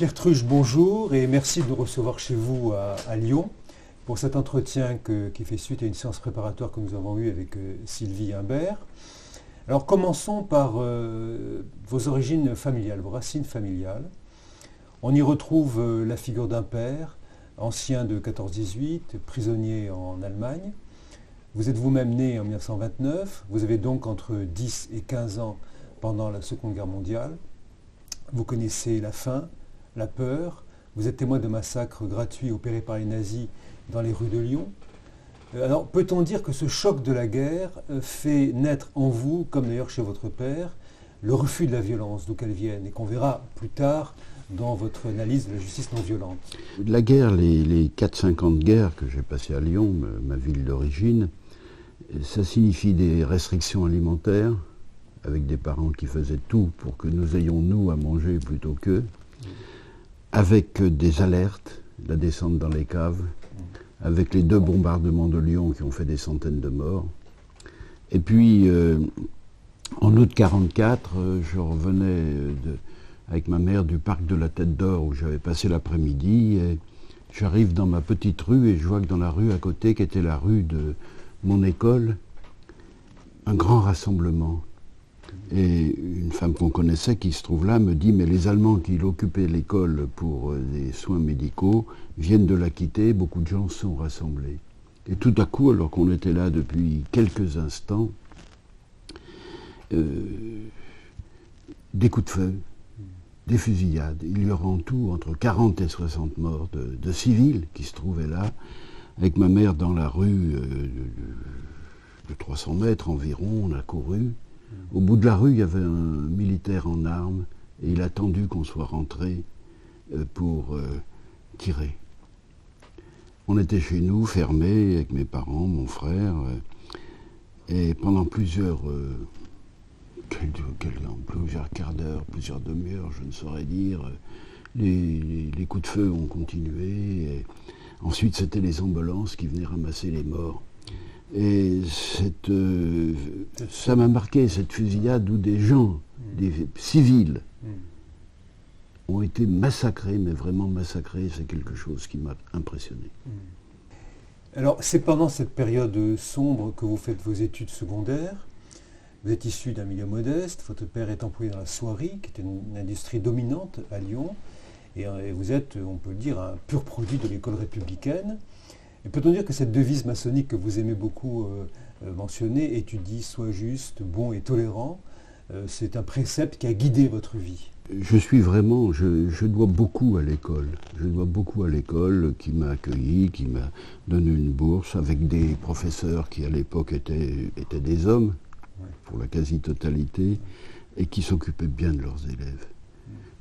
Pierre Truche, bonjour et merci de nous recevoir chez vous à Lyon pour cet entretien qui fait suite à une séance préparatoire que nous avons eue avec Sylvie Imbert. Alors commençons par vos origines familiales, vos racines familiales. On y retrouve la figure d'un père, ancien de 14-18, prisonnier en Allemagne. Vous êtes vous-même né en 1929, vous avez donc entre 10 et 15 ans pendant la Seconde Guerre mondiale. Vous connaissez la faim, la peur, vous êtes témoin de massacres gratuits opérés par les nazis dans les rues de Lyon. Alors peut-on dire que ce choc de la guerre fait naître en vous, comme d'ailleurs chez votre père, le refus de la violence, d'où qu'elle vienne, et qu'on verra plus tard dans votre analyse de la justice non violente? La guerre, les 4-5 ans de guerre que j'ai passé à Lyon, ma ville d'origine, ça signifie des restrictions alimentaires, avec des parents qui faisaient tout pour que nous ayons nous à manger plutôt qu'eux, avec des alertes, la descente dans les caves, avec les 2 bombardements de Lyon qui ont fait des centaines de morts. Et puis, en août 1944, je revenais avec ma mère du parc de la Tête d'Or où j'avais passé l'après-midi, et j'arrive dans ma petite rue et je vois que dans la rue à côté, qui était la rue de mon école, un grand rassemblement. Et une femme qu'on connaissait qui se trouve là me dit « Mais les Allemands qui occupaient l'école pour des soins médicaux viennent de la quitter, beaucoup de gens sont rassemblés. » Et tout à coup, alors qu'on était là depuis quelques instants, des coups de feu, des fusillades. Il y aura en tout entre 40 et 60 morts de civils qui se trouvaient là, avec ma mère dans la rue de 300 mètres environ, on a couru. Au bout de la rue, il y avait un militaire en armes et il a attendu qu'on soit rentré pour tirer. On était chez nous, fermés, avec mes parents, mon frère, et pendant plusieurs quarts d'heure, plusieurs demi-heures, je ne saurais dire, les coups de feu ont continué. Et ensuite, c'était les ambulances qui venaient ramasser les morts. Et ça m'a marqué, cette fusillade où des gens, des civils, ont été massacrés, mais vraiment massacrés. C'est quelque chose qui m'a impressionné. Alors c'est pendant cette période sombre que vous faites vos études secondaires. Vous êtes issu d'un milieu modeste, votre père est employé dans la soierie, qui était une industrie dominante à Lyon, et vous êtes, on peut le dire, un pur produit de l'école républicaine. Et peut-on dire que cette devise maçonnique que vous aimez beaucoup mentionner, étudie, sois juste, bon et tolérant, c'est un précepte qui a guidé votre vie? Je dois beaucoup à l'école. Je dois beaucoup à l'école qui m'a accueilli, qui m'a donné une bourse, avec des professeurs qui à l'époque étaient des hommes, pour la quasi-totalité, et qui s'occupaient bien de leurs élèves.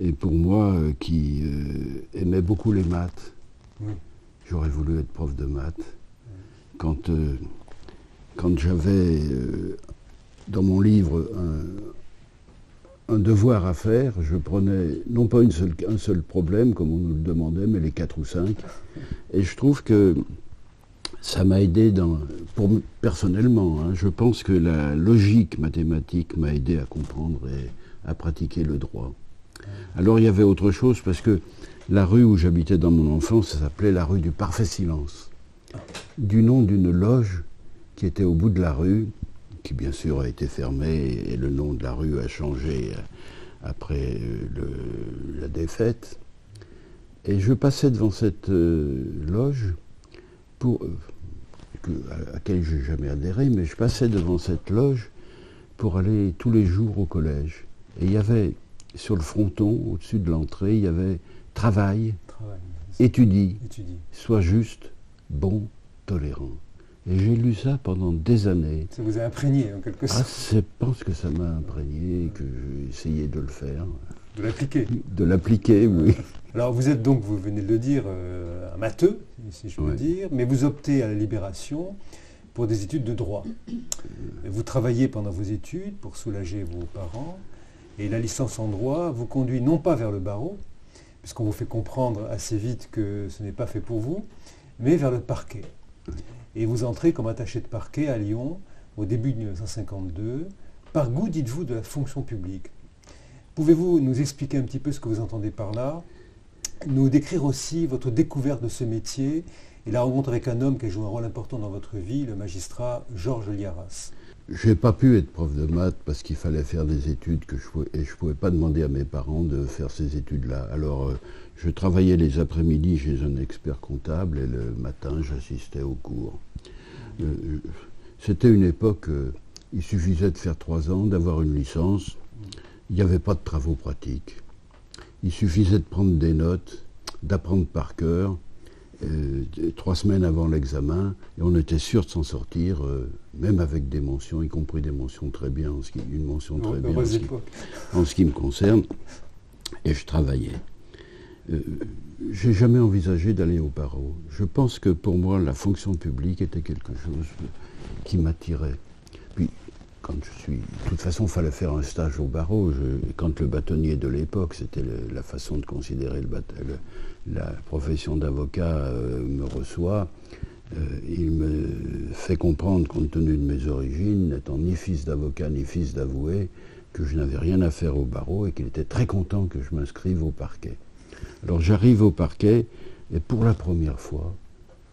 Et pour moi, qui aimais beaucoup les maths, j'aurais voulu être prof de maths. Quand j'avais dans mon livre un devoir à faire, je prenais non pas un seul problème, comme on nous le demandait, mais les 4 ou 5. Et je trouve que ça m'a aidé personnellement. Je pense que la logique mathématique m'a aidé à comprendre et à pratiquer le droit. Alors il y avait autre chose, parce que la rue où j'habitais dans mon enfance, ça s'appelait la rue du Parfait Silence, du nom d'une loge qui était au bout de la rue, qui bien sûr a été fermée, et le nom de la rue a changé après la défaite. Et je passais devant cette loge, à laquelle je n'ai jamais adhéré, mais je passais devant cette loge pour aller tous les jours au collège. Et il y avait, sur le fronton, au-dessus de l'entrée, il y avait Travaille, étudie, sois juste, bon, tolérant. Et j'ai lu ça pendant des années. Ça vous a imprégné en quelque sorte? Je pense que ça m'a imprégné, que j'ai essayé de le faire. De l'appliquer? De l'appliquer, oui. Alors vous êtes donc, vous venez de le dire, un matheux, si je peux dire, mais vous optez à la Libération pour des études de droit. Vous travaillez pendant vos études pour soulager vos parents, et la licence en droit vous conduit non pas vers le barreau, puisqu'on vous fait comprendre assez vite que ce n'est pas fait pour vous, mais vers le parquet. Et vous entrez comme attaché de parquet à Lyon au début de 1952, par goût, dites-vous, de la fonction publique. Pouvez-vous nous expliquer un petit peu ce que vous entendez par là? nous décrire aussi votre découverte de ce métier et la rencontre avec un homme qui a joué un rôle important dans votre vie, le magistrat Georges Liaras. Je n'ai pas pu être prof de maths parce qu'il fallait faire des études et je ne pouvais pas demander à mes parents de faire ces études-là. Alors, je travaillais les après-midi chez un expert comptable et le matin, j'assistais aux cours. C'était une époque, il suffisait de faire 3 ans, d'avoir une licence. Il n'y avait pas de travaux pratiques. Il suffisait de prendre des notes, d'apprendre par cœur. 3 semaines avant l'examen, et on était sûr de s'en sortir, même avec des mentions, y compris des mentions très bien, une mention très bien en ce qui me concerne, et je travaillais. J'ai jamais envisagé d'aller au barreau. Je pense que pour moi, la fonction publique était quelque chose qui m'attirait. Puis, quand de toute façon, il fallait faire un stage au barreau. Quand le bâtonnier de l'époque, c'était la façon de considérer la profession d'avocat, me reçoit, il me fait comprendre, compte tenu de mes origines, n'étant ni fils d'avocat ni fils d'avoué, que je n'avais rien à faire au barreau et qu'il était très content que je m'inscrive au parquet. Alors j'arrive au parquet et pour la première fois,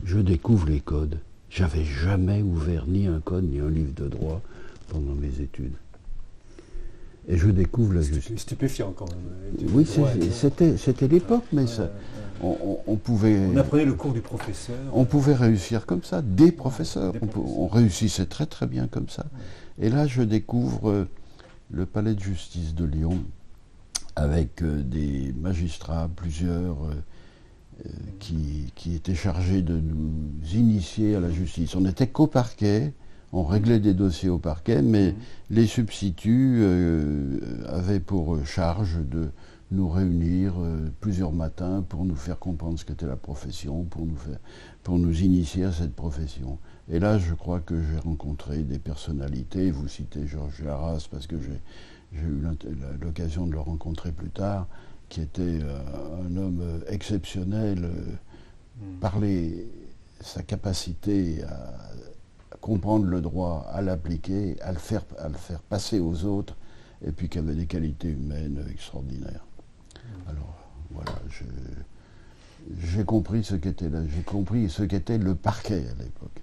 je découvre les codes. J'avais jamais ouvert ni un code ni un livre de droit pendant mes études. Et je découvre la justice. Stupéfiant quand même. Oui, c'était l'époque, mais ça, on pouvait... On apprenait le cours du professeur. On pouvait réussir comme ça, des professeurs. On réussissait très très bien comme ça. Et là, je découvre le palais de justice de Lyon, avec des magistrats, plusieurs, qui étaient chargés de nous initier à la justice. On n'était qu'au parquet. On réglait des dossiers au parquet, mais les substituts avaient pour charge de nous réunir plusieurs matins pour nous faire comprendre ce qu'était la profession, pour nous initier à cette profession. Et là, je crois que j'ai rencontré des personnalités. Vous citez Georges Liaras parce que j'ai eu l'occasion de le rencontrer plus tard, qui était un homme exceptionnel par sa capacité à comprendre le droit, à l'appliquer, à le faire passer aux autres, et puis qui avait des qualités humaines extraordinaires. Alors, voilà, j'ai compris ce qu'était le parquet à l'époque.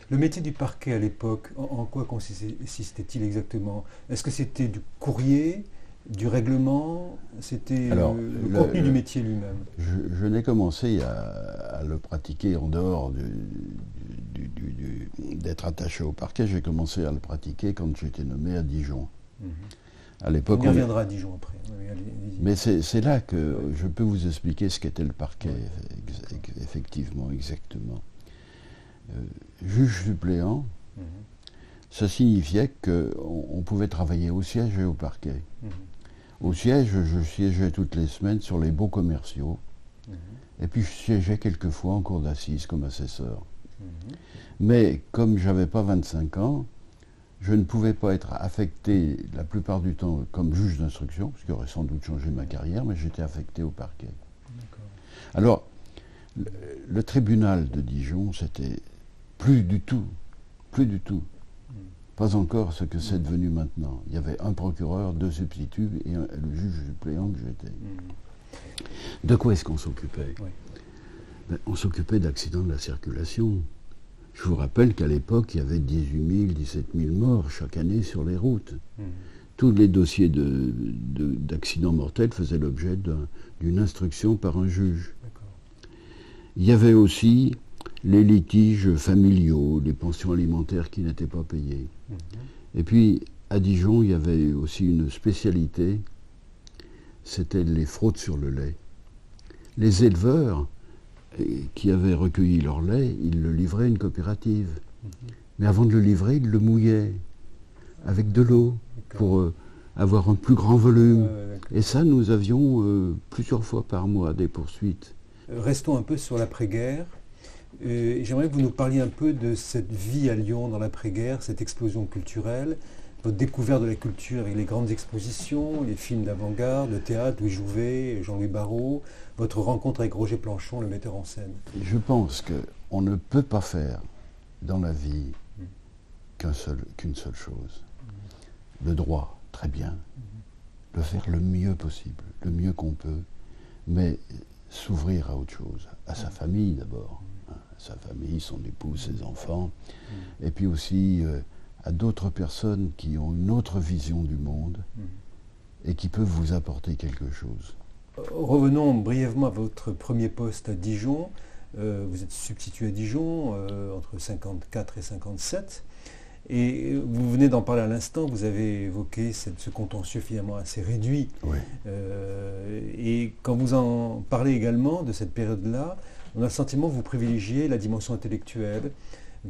Le métier du parquet à l'époque, en quoi consistait-il exactement? Est-ce que c'était du courrier, du règlement? C'était le contenu du métier lui-même? Je n'ai commencé à le pratiquer en dehors d'être attaché au parquet. J'ai commencé à le pratiquer quand j'étais nommé à Dijon. À l'époque, on y reviendra à Dijon après. Oui, mais c'est là que je peux vous expliquer ce qu'était le parquet, effectivement, exactement. Juge suppléant, ça signifiait qu'on pouvait travailler au siège et au parquet. Au siège, je siégeais toutes les semaines sur les baux commerciaux, et puis je siégeais quelquefois en cour d'assises comme assesseur. Mais comme je n'avais pas 25 ans, je ne pouvais pas être affecté la plupart du temps comme juge d'instruction, ce qui aurait sans doute changé ma carrière, mais j'étais affecté au parquet. Alors, le tribunal de Dijon, c'était plus du tout, pas encore ce que c'est devenu maintenant. Il y avait un procureur, 2 substituts et le juge suppléant que j'étais. De quoi est-ce qu'on s'occupait? On s'occupait d'accidents de la circulation. Je vous rappelle qu'à l'époque, il y avait 18 000, 17 000 morts chaque année sur les routes. Tous les dossiers d'accidents mortels faisaient l'objet d'une instruction par un juge. Il y avait aussi les litiges familiaux, les pensions alimentaires qui n'étaient pas payées. Et puis, à Dijon, il y avait aussi une spécialité, c'était les fraudes sur le lait. Les éleveurs qui avaient recueilli leur lait, ils le livraient à une coopérative. Mais avant de le livrer, ils le mouillaient avec de l'eau pour avoir un plus grand volume. Et ça, nous avions plusieurs fois par mois des poursuites. Restons un peu sur l'après-guerre. J'aimerais que vous nous parliez un peu de cette vie à Lyon dans l'après-guerre, cette explosion culturelle, votre découverte de la culture avec les grandes expositions, les films d'avant-garde, le théâtre, Louis Jouvet, Jean-Louis Barrault, votre rencontre avec Roger Planchon, le metteur en scène. Je pense qu'on ne peut pas faire dans la vie qu'une seule chose. Le droit, très bien. Le faire le mieux possible, le mieux qu'on peut. Mais s'ouvrir à autre chose, à sa famille d'abord, hein, à sa famille, son épouse, ses enfants, et puis aussi à d'autres personnes qui ont une autre vision du monde et qui peuvent vous apporter quelque chose. Revenons brièvement à votre premier poste à Dijon. Vous êtes substitut à Dijon entre 54 et 57. Et vous venez d'en parler à l'instant, vous avez évoqué ce contentieux finalement assez réduit. Oui. Et quand vous en parlez également de cette période-là, on a le sentiment que vous privilégiez la dimension intellectuelle,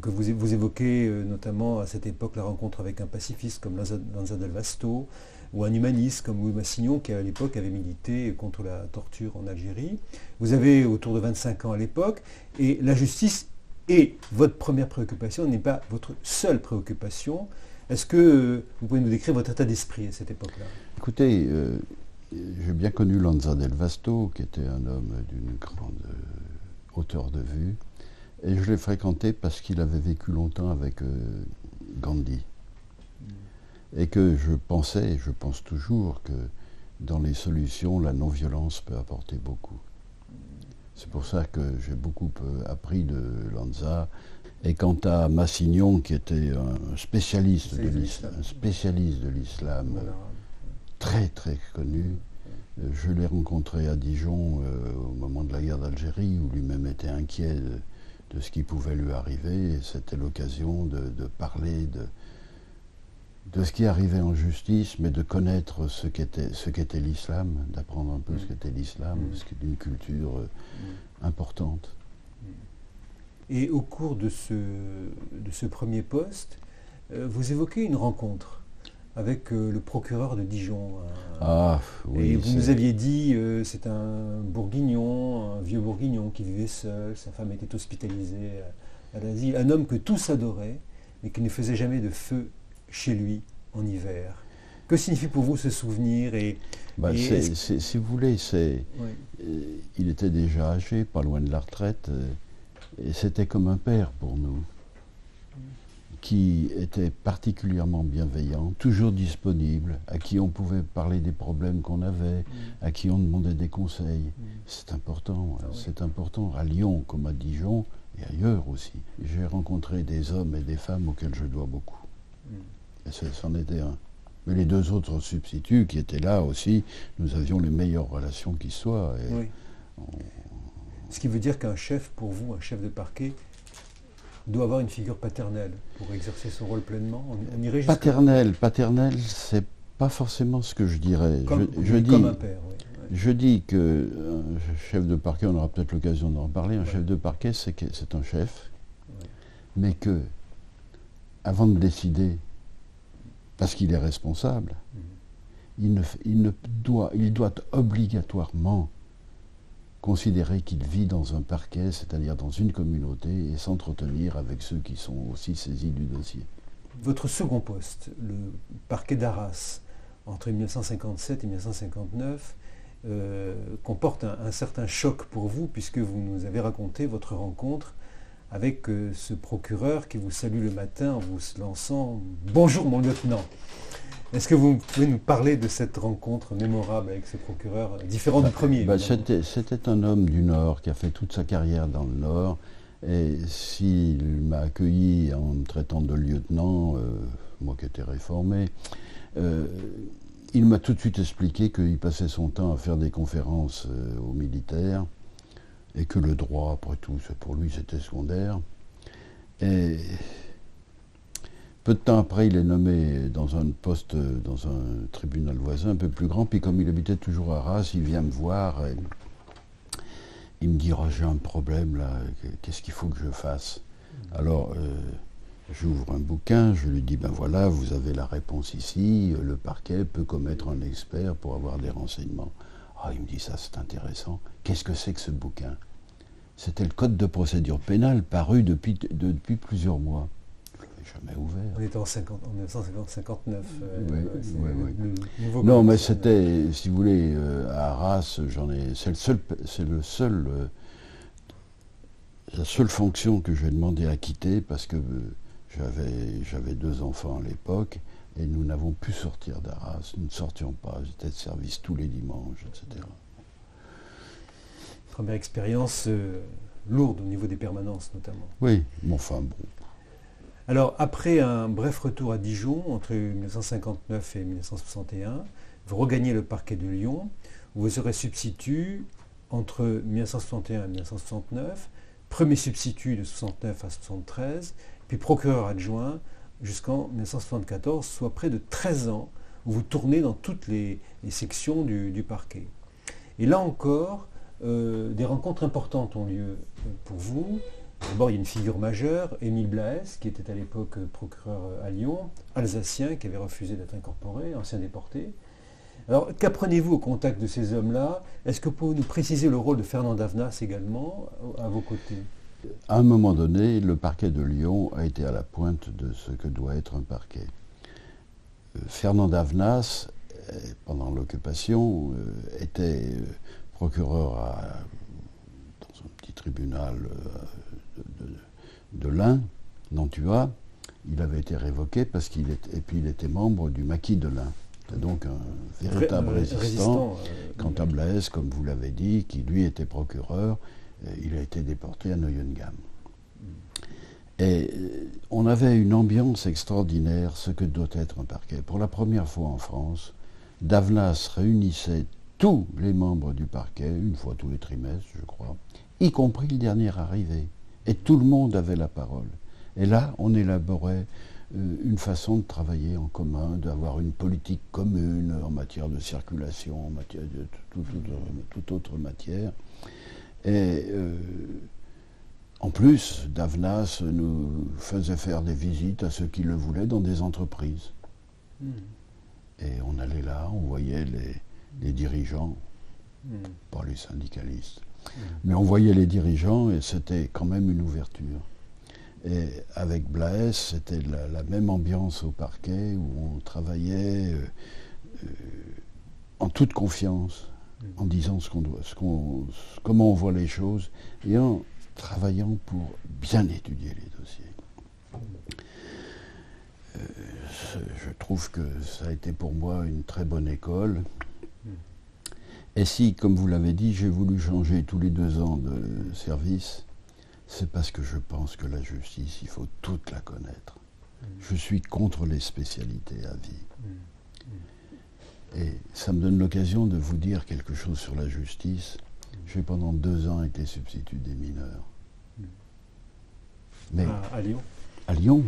que vous évoquez notamment à cette époque la rencontre avec un pacifiste comme Lanza del Vasto, ou un humaniste comme Louis Massignon, qui à l'époque avait milité contre la torture en Algérie. Vous avez autour de 25 ans à l'époque, et la justice est votre première préoccupation, n'est pas votre seule préoccupation. Est-ce que vous pouvez nous décrire votre état d'esprit à cette époque-là? Écoutez, j'ai bien connu Lanza del Vasto, qui était un homme d'une grande hauteur de vue, et je l'ai fréquenté parce qu'il avait vécu longtemps avec Gandhi. Et que je pensais, et je pense toujours, que dans les solutions, la non-violence peut apporter beaucoup. C'est pour ça que j'ai beaucoup appris de Lanza. Et quant à Massignon, qui était un spécialiste de l'islam, très très connu, je l'ai rencontré à Dijon au moment de la guerre d'Algérie, où lui-même était inquiet de ce qui pouvait lui arriver. Et c'était l'occasion de parler de ce qui arrivait en justice, mais de connaître ce qu'était l'islam, d'apprendre un peu ce qu'était l'islam, ce qui est une culture importante. Et au cours de ce premier poste, vous évoquez une rencontre avec le procureur de Dijon. Ah, oui. Et vous nous aviez dit, c'est un bourguignon, un vieux bourguignon qui vivait seul, sa femme était hospitalisée à l'asile, un homme que tous adoraient, mais qui ne faisait jamais de feu chez lui en hiver. Que signifie pour vous ce souvenir si vous voulez, il était déjà âgé, pas loin de la retraite, et c'était comme un père pour nous, qui était particulièrement bienveillant, toujours disponible, à qui on pouvait parler des problèmes qu'on avait, à qui on demandait des conseils. C'est important, c'est important, à Lyon comme à Dijon, et ailleurs aussi. J'ai rencontré des hommes et des femmes auxquels je dois beaucoup. Et c'en était un. Mais les deux autres substituts qui étaient là aussi, nous avions les meilleures relations qui soient. Ce qui veut dire qu'un chef, pour vous, un chef de parquet, doit avoir une figure paternelle pour exercer son rôle pleinement. On irait jusqu'à... Paternel, c'est pas forcément ce que je dirais. Comme un père, oui. Je dis que un chef de parquet, on aura peut-être l'occasion d'en parler, un chef de parquet, c'est un chef, mais que, avant de décider, parce qu'il est responsable, il doit obligatoirement considérer qu'il vit dans un parquet, c'est-à-dire dans une communauté, et s'entretenir avec ceux qui sont aussi saisis du dossier. Votre second poste, le parquet d'Arras, entre 1957 et 1959, comporte un certain choc pour vous, puisque vous nous avez raconté votre rencontre avec ce procureur qui vous salue le matin en vous lançant « Bonjour mon lieutenant ». Est-ce que vous pouvez nous parler de cette rencontre mémorable avec ce procureur, différent du premier? C'était un homme du Nord qui a fait toute sa carrière dans le Nord, et s'il m'a accueilli en me traitant de lieutenant, moi qui étais réformé, il m'a tout de suite expliqué qu'il passait son temps à faire des conférences aux militaires, et que le droit, après tout, pour lui, c'était secondaire. Et peu de temps après, il est nommé dans un poste, dans un tribunal voisin, un peu plus grand, puis comme il habitait toujours à Arras, il vient me voir, et il me dit « Oh, j'ai un problème là, qu'est-ce qu'il faut que je fasse ?» Alors, j'ouvre un bouquin, je lui dis « Ben voilà, vous avez la réponse ici, le parquet peut commettre un expert pour avoir des renseignements. » Ah, il me dit « Ça, c'est intéressant. Qu'est-ce que c'est que ce bouquin ?» C'était le code de procédure pénale paru depuis plusieurs mois. Je ne l'avais jamais ouvert. On était en 1959. Oui. Non, mais c'était, si vous voulez, à Arras, c'est la seule fonction que j'ai demandé à quitter parce que j'avais 2 enfants à l'époque et nous n'avons pu sortir d'Arras. Nous ne sortions pas. J'étais de service tous les dimanches, etc. première expérience lourde au niveau des permanences notamment. Oui, mais enfin bon. Alors, après un bref retour à Dijon, entre 1959 et 1961, vous regagnez le parquet de Lyon, où vous serez substitut entre 1961 et 1969, premier substitut de 69 à 73, puis procureur adjoint jusqu'en 1974, soit près de 13 ans, où vous tournez dans toutes les sections du parquet. Et là encore, des rencontres importantes ont lieu pour vous. D'abord, il y a une figure majeure, Émile Blaès, qui était à l'époque procureur à Lyon, alsacien, qui avait refusé d'être incorporé, ancien déporté. Alors, qu'apprenez-vous au contact de ces hommes-là? Est-ce que vous pouvez nous préciser le rôle de Fernand Davnas également, à vos côtés? À un moment donné, le parquet de Lyon a été à la pointe de ce que doit être un parquet. Fernand Davnas, pendant l'occupation, était procureur dans un petit tribunal de l'Ain, Nantua. Il avait été révoqué parce qu'il était membre du maquis de l'Ain. C'est donc un véritable résistant. Quant à Blaès, comme vous l'avez dit, qui lui était procureur, il a été déporté à Neuengamme. Et on avait une ambiance extraordinaire, ce que doit être un parquet. Pour la première fois en France, Davnas réunissait tous les membres du parquet, une fois tous les trimestres, je crois, y compris le dernier arrivé. Et tout le monde avait la parole. Et là, on élaborait une façon de travailler en commun, d'avoir une politique commune en matière de circulation, en matière de toute autre matière. Et en plus, Davnas nous faisait faire des visites à ceux qui le voulaient dans des entreprises. Et on allait là, on voyait les dirigeants, pas les syndicalistes. Mais on voyait les dirigeants et c'était quand même une ouverture. Et avec Blaès, c'était la même ambiance au parquet où on travaillait en toute confiance, en disant comment on voit les choses et en travaillant pour bien étudier les dossiers. Je trouve que ça a été pour moi une très bonne école. Et si, comme vous l'avez dit, j'ai voulu changer tous les 2 ans de service, c'est parce que je pense que la justice, il faut toute la connaître. Je suis contre les spécialités à vie. Et ça me donne l'occasion de vous dire quelque chose sur la justice. J'ai pendant 2 ans été substitut des mineurs. Mais à Lyon? À Lyon,